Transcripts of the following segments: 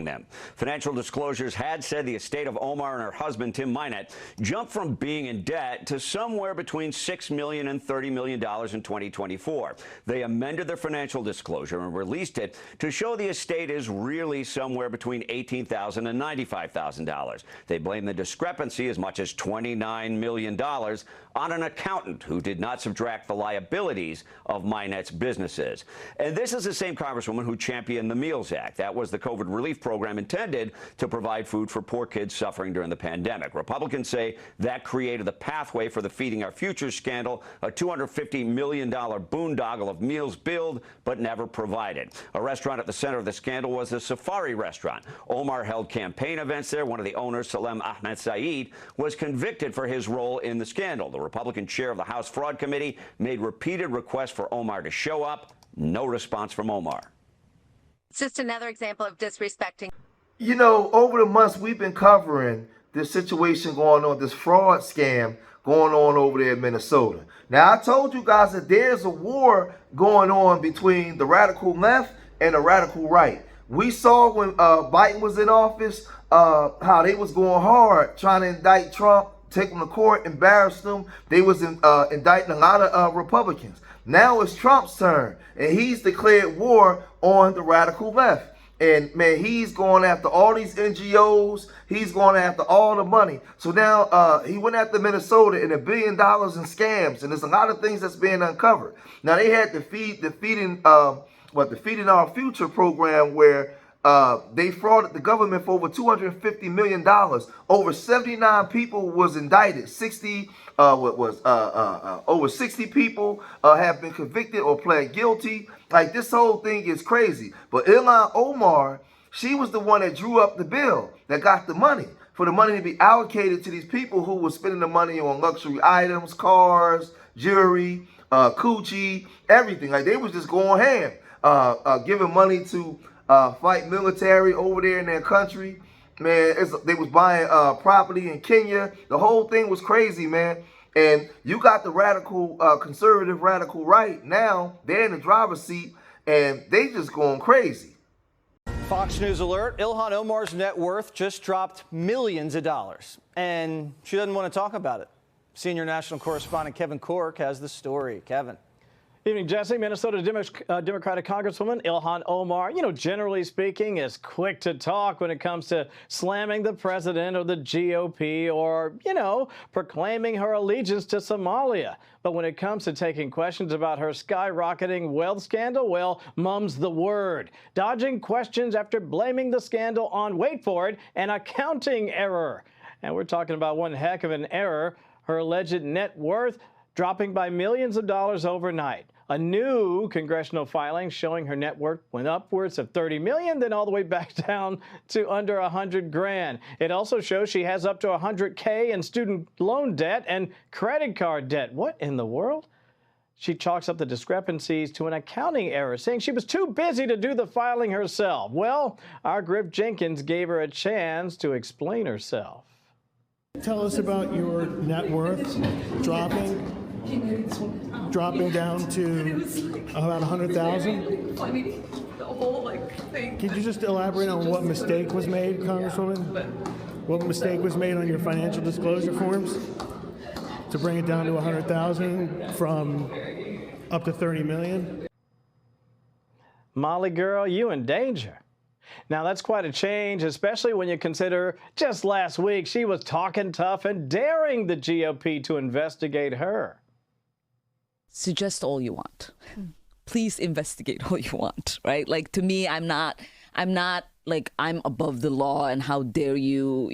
them. Financial disclosures had said the estate of Omar and her husband, Tim Minett, jumped from being in debt to somewhere between $6 million and $30 million in 2024. They amended their financial disclosure and released it to show the estate is really somewhere between $18,000 and $95,000. They blame the discrepancy, as much as $29 million, on an accountant who did not subtract the liabilities of Minett's businesses. And this is the same Congresswoman who championed the Meals Act. That was the COVID relief program intended to provide food for poor kids suffering during the pandemic. Republicans say that created the pathway for the Feeding Our Future scandal, a $250 million boondoggle of meals billed but never provided. A restaurant at the center of the scandal was the Safari restaurant. Omar held campaign events there. One of the owners, Salem Ahmed Saeed, was convicted for his role in the scandal. The Republican chair of the House Fraud Committee made repeated requests for Omar to show up. No response from Omar. It's just another example of disrespecting. You know, over the months, we've been covering this situation going on, this fraud scam going on over there in Minnesota. Now, I told you guys that there's a war going on between the radical left and the radical right. We saw when Biden was in office how they was going hard trying to indict Trump, take him to court, embarrass them. They was indicting a lot of Republicans. Now it's Trump's turn, and he's declared war on the radical left. And, man, he's going after all these NGOs. He's going after all the money. So now he went after Minnesota and $1 billion in scams. And there's a lot of things that's being uncovered. Now, they had the Feeding Our Future program where they frauded the government for over $250 million. Over 79 people was indicted. Over 60 people have been convicted or pled guilty. Like, this whole thing is crazy. But Iihan Omar, she was the one that drew up the bill that got the money, for the money to be allocated to these people who were spending the money on luxury items, cars, jewelry, coochie, everything. Like, they was just going ham, giving money to fight military over there in their country. Man, they was buying property in Kenya. The whole thing was crazy, man. And you got the radical, conservative radical right now. They're in the driver's seat, and they just going crazy. Fox News alert, Iihan Omar's net worth just dropped millions of dollars, and she doesn't want to talk about it. Senior national correspondent Kevin Cork has the story. Kevin. Evening, Jesse. Minnesota Democratic Congresswoman Iihan Omar, generally speaking, is quick to talk when it comes to slamming the president or the GOP or, proclaiming her allegiance to Somalia. But when it comes to taking questions about her skyrocketing wealth scandal, well, mum's the word. Dodging questions after blaming the scandal on, wait for it, an accounting error. And we're talking about one heck of an error. Her alleged net worth dropping by millions of dollars overnight. A new congressional filing showing her net worth went upwards of $30 million, then all the way back down to under $100,000. It also shows she has up to $100K in student loan debt and credit card debt. What in the world? She chalks up the discrepancies to an accounting error, saying she was too busy to do the filing herself. Well, our Griff Jenkins gave her a chance to explain herself. Tell us about your net worth dropping down to about 100,000. Funny, the whole thing. Could you just elaborate on what mistake was made, Congresswoman? What mistake was made on your financial disclosure forms to bring it down to 100,000 from up to 30 million? Molly girl, you in danger. Now, that's quite a change, especially when you consider just last week she was talking tough and daring the GOP to investigate her. Suggest all you want. Please investigate all you want, right? Like, to me, I'm not like I'm above the law and how dare you,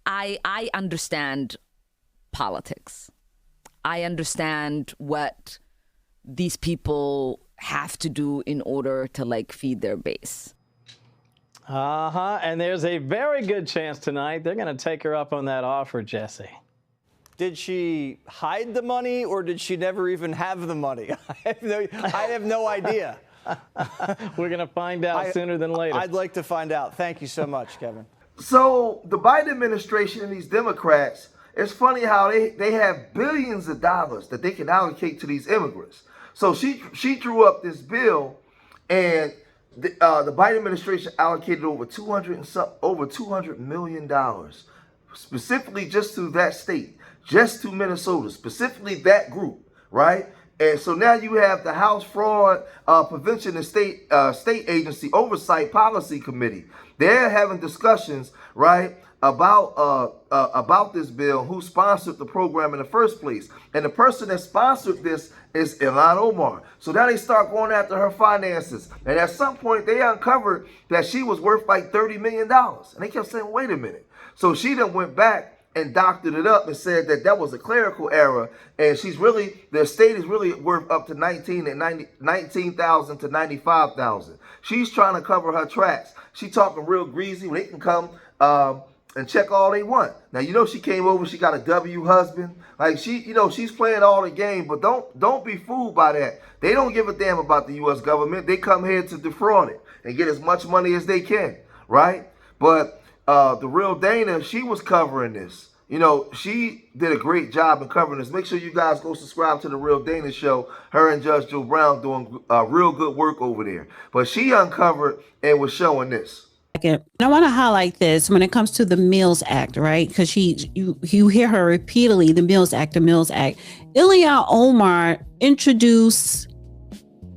I understand politics. I understand what these people have to do in order to feed their base. And there's a very good chance tonight they're going to take her up on that offer, Jesse. Did she hide the money, or did she never even have the money? I have no idea. We're going to find out sooner than later. I'd like to find out. Thank you so much, Kevin. So the Biden administration and these Democrats, it's funny how they have billions of dollars that they can allocate to these immigrants. So she drew up this bill, and the Biden administration allocated over $200 million specifically just to that state, just to Minnesota, specifically that group, right? And so now you have the House Fraud Prevention and State Agency Oversight Policy Committee. They're having discussions, right, about this bill, who sponsored the program in the first place. And the person that sponsored this is Iihan Omar. So now they start going after her finances. And at some point, they uncovered that she was worth like $30 million. And they kept saying, wait a minute. So she then went back and doctored it up and said that that was a clerical error, and the estate is really worth up to $19,000 to $95,000. She's trying to cover her tracks. She talking real greasy. They can come and check all they want. Now she came over. She got a W husband. Like she's playing all the game. But don't be fooled by that. They don't give a damn about the U.S. government. They come here to defraud it and get as much money as they can, right? But the real Dana, she was covering this. She did a great job in covering this. Make sure you guys go subscribe to The Real Dana Show. Her and Judge Joe Brown doing real good work over there. But she uncovered and was showing this. And I want to highlight this when it comes to the Mills Act, right? Because you hear her repeatedly, the Mills Act, the Mills Act. Iihan Omar introduced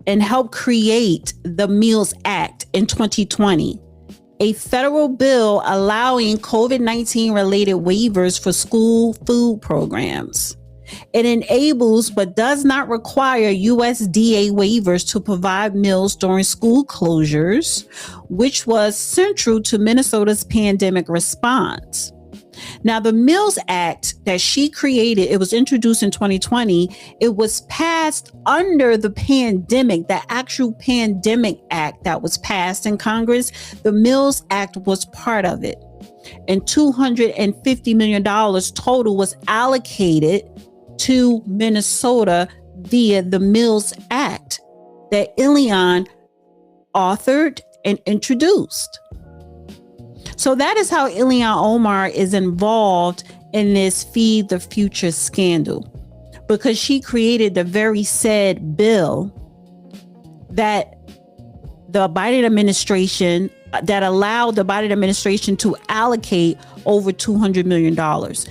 and helped create the Mills Act in 2020. A federal bill allowing COVID-19 related waivers for school food programs. It enables but does not require USDA waivers to provide meals during school closures, which was central to Minnesota's pandemic response. Now, the Mills Act that she created, it was introduced in 2020. It was passed under the pandemic, the actual pandemic act that was passed in Congress. The Mills Act was part of it. And $250 million total was allocated to Minnesota via the Mills Act that Iihan authored and introduced. So that is how Iihan Omar is involved in this Feed the Future scandal, because she created the very said bill that the Biden administration, that allowed the Biden administration to allocate over $200 million,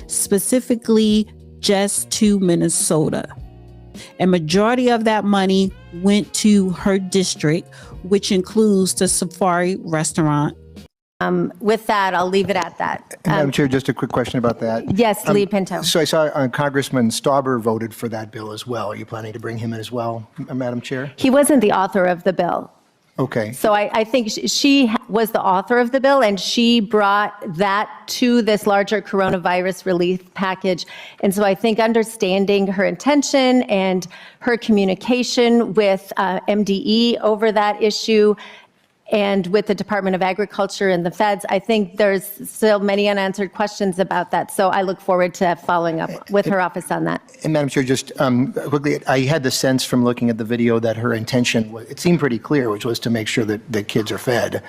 specifically just to Minnesota. A majority of that money went to her district, which includes the Safari restaurant. With that, I'll leave it at that. Madam Chair, just a quick question about that. Yes, Lee Pinto. So I saw Congressman Stauber voted for that bill as well. Are you planning to bring him in as well, Madam Chair? He wasn't the author of the bill. Okay. So I think she was the author of the bill, and she brought that to this larger coronavirus relief package. And so I think understanding her intention and her communication with MDE over that issue, and with the Department of Agriculture and the feds, I think there's still many unanswered questions about that. So I look forward to following up with her office on that. And Madam Chair, just quickly, I had the sense from looking at the video that her intention, it seemed pretty clear, which was to make sure that the kids are fed.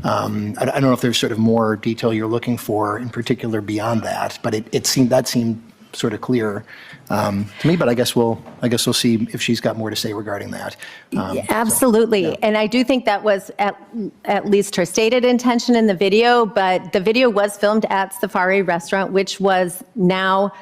I don't know if there's sort of more detail you're looking for in particular beyond that, but that seemed sort of clear to me, but I guess we'll see if she's got more to say regarding that. Absolutely. So, yeah. And I do think that was at least her stated intention in the video, but the video was filmed at Safari Restaurant, which was now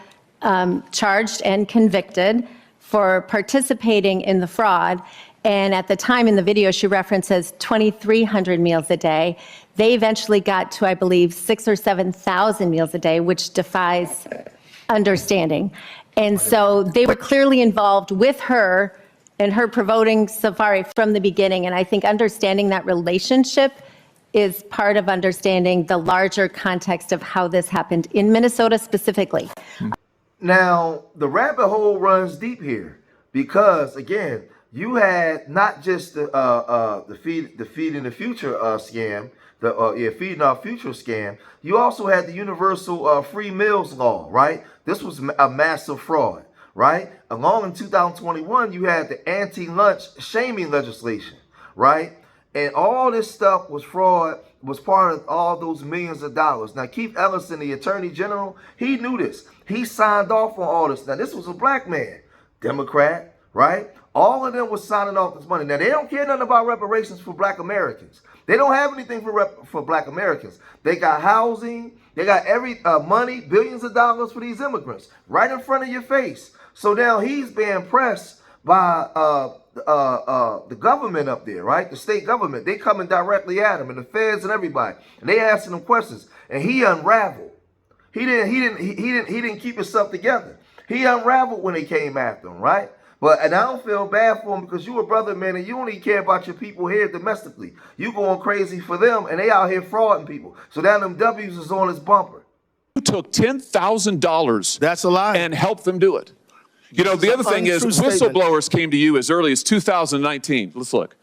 charged and convicted for participating in the fraud. And at the time in the video, she references 2,300 meals a day. They eventually got to, I believe, 6,000 or 7,000 meals a day, which defies understanding. And so they were clearly involved with her and her promoting Safari from the beginning. And I think understanding that relationship is part of understanding the larger context of how this happened in Minnesota specifically. Now, the rabbit hole runs deep here because, again, you had not just the Feeding the Future scam, Feeding Our Future scam. You also had the universal free meals law, right? This was a massive fraud, right? Along in 2021, you had the anti-lunch shaming legislation, right? And all this stuff was fraud, was part of all those millions of dollars. Now, Keith Ellison, the Attorney General, he knew this. He signed off on all this. Now, this was a black man, Democrat, right? All of them was signing off this money. Now, they don't care nothing about reparations for black Americans. They don't have anything for black Americans. They got housing. They got every money, billions of dollars for these immigrants right in front of your face. So now he's being pressed by the government up there, right? The state government. They coming directly at him, and the feds and everybody. And they asking him questions. And he unraveled. He didn't keep himself together. He unraveled when they came after him, right? And I don't feel bad for him because you a brother, man, and you don't even care about your people here domestically. You going crazy for them, and they out here frauding people. So now them W's is on his bumper. You took $10,000. That's a lie. And helped them do it. You know, the other thing is whistleblowers came to you as early as 2019. Let's look.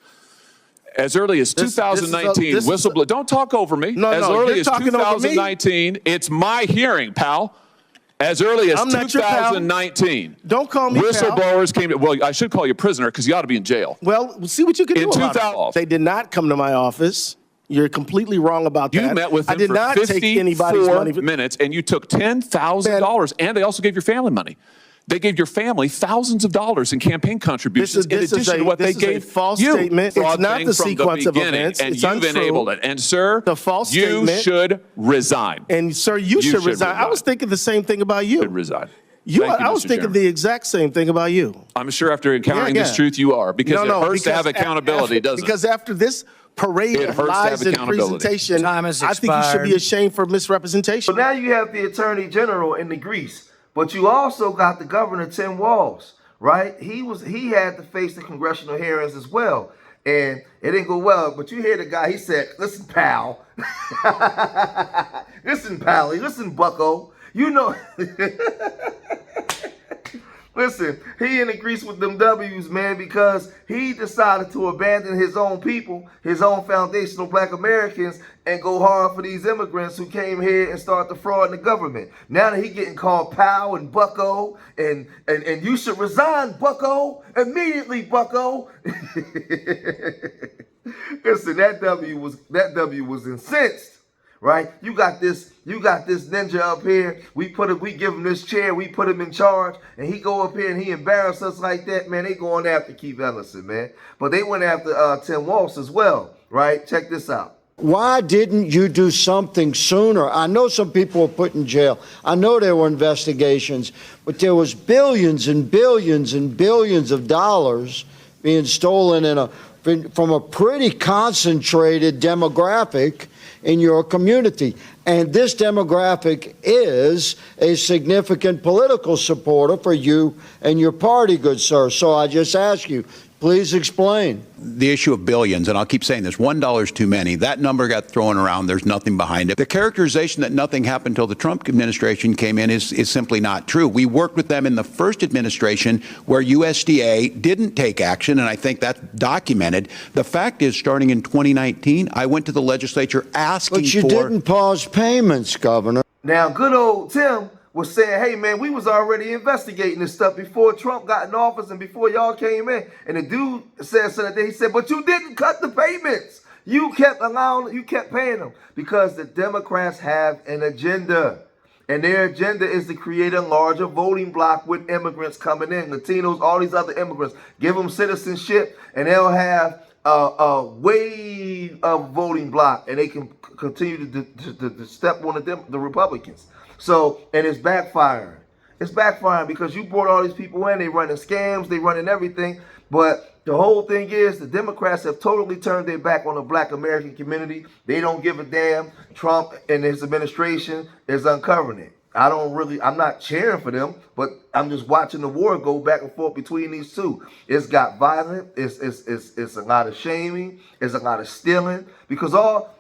As early as 2019, whistleblower. Don't talk over me. No, as no, early you're as talking over me. 2019, it's my hearing, pal. As early as I'm not your pal. 2019. Don't call me whistleblowers came to, well, I should call you prisoner because you ought to be in jail. Well, see what you can do about it. They did not come to my office. You're completely wrong about that. You met with them I did for not take anybody's 54 money. minutes, and you took $10,000, and they also gave your family money. They gave your family thousands of dollars in campaign contributions in addition to what they gave you. This is a false statement. It's not the sequence of events. And it's you've untrue. enabled it. And, sir, the false you statement, should resign. And, sir, you should resign. I was thinking the same thing about you. You should resign. I was thinking the exact same thing about you. I'm sure after encountering this truth, you are. Because it hurts to have accountability, doesn't it? Because after this parade of lies and presentation, I think you should be ashamed for misrepresentation. So now you have the Attorney General in the grease. But you also got the governor, Tim Walz, right? He had to face the congressional hearings as well. And it didn't go well. But you hear the guy, he said, listen, pal. Listen, pally. Listen, bucko. You know. Listen, he in the grease with them W's, man, because he decided to abandon his own people, his own foundational black Americans, and go hard for these immigrants who came here and started to fraud in the government. Now that he getting called pal and bucko, and you should resign, bucko, immediately, bucko. Listen, that W was incensed. Right? You got this ninja up here. We give him this chair, we put him in charge, and he go up here and he embarrass us like that, man. They going after Keith Ellison, man. But they went after Tim Walz as well, right? Check this out. Why didn't you do something sooner? I know some people were put in jail. I know there were investigations, but there was billions and billions and billions of dollars being stolen from a pretty concentrated demographic in your community. And this demographic is a significant political supporter for you and your party, good sir. So I just ask you, please explain. The issue of billions, and I'll keep saying this, $1 is too many. That number got thrown around. There's nothing behind it. The characterization that nothing happened until the Trump administration came in is simply not true. We worked with them in the first administration where USDA didn't take action, and I think that's documented. The fact is, starting in 2019, I went to the legislature asking for... But you didn't pause payments, Governor. Now, good old Tim was saying, hey, man, we was already investigating this stuff before Trump got in office and before y'all came in. And the dude said something. He said, but you didn't cut the payments. You kept paying them because the Democrats have an agenda. And their agenda is to create a larger voting bloc with immigrants coming in, Latinos, all these other immigrants. Give them citizenship and they'll have a wave of voting bloc and they can continue to step on the Republicans. So, and it's backfiring. It's backfiring because you brought all these people in, they running scams, they running everything. But the whole thing is the Democrats have totally turned their back on the black American community. They don't give a damn. Trump and his administration is uncovering it. I'm not cheering for them, but I'm just watching the war go back and forth between these two. It's got violent. It's a lot of shaming. It's a lot of stealing because all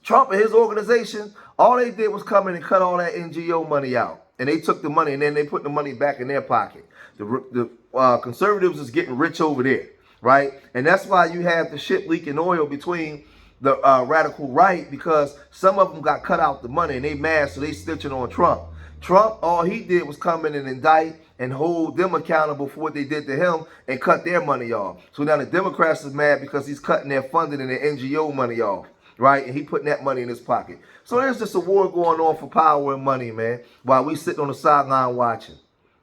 Trump and his organization, all they did was come in and cut all that NGO money out. And they took the money and then they put the money back in their pocket. The conservatives is getting rich over there, right? And that's why you have the shit leaking oil between the radical right because some of them got cut out the money and they mad, so they stitching on Trump. Trump, all he did was come in and indict and hold them accountable for what they did to him and cut their money off. So now the Democrats is mad because he's cutting their funding and their NGO money off. Right? And he putting that money in his pocket. So there's just a war going on for power and money, man, while we sitting on the sideline watching.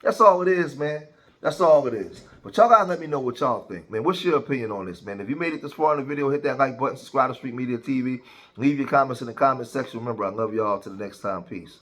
That's all it is, man. That's all it is. But y'all gotta let me know what y'all think, man. What's your opinion on this, man? If you made it this far in the video, hit that like button, subscribe to Street Media TV. Leave your comments in the comment section. Remember, I love y'all. Till the next time. Peace.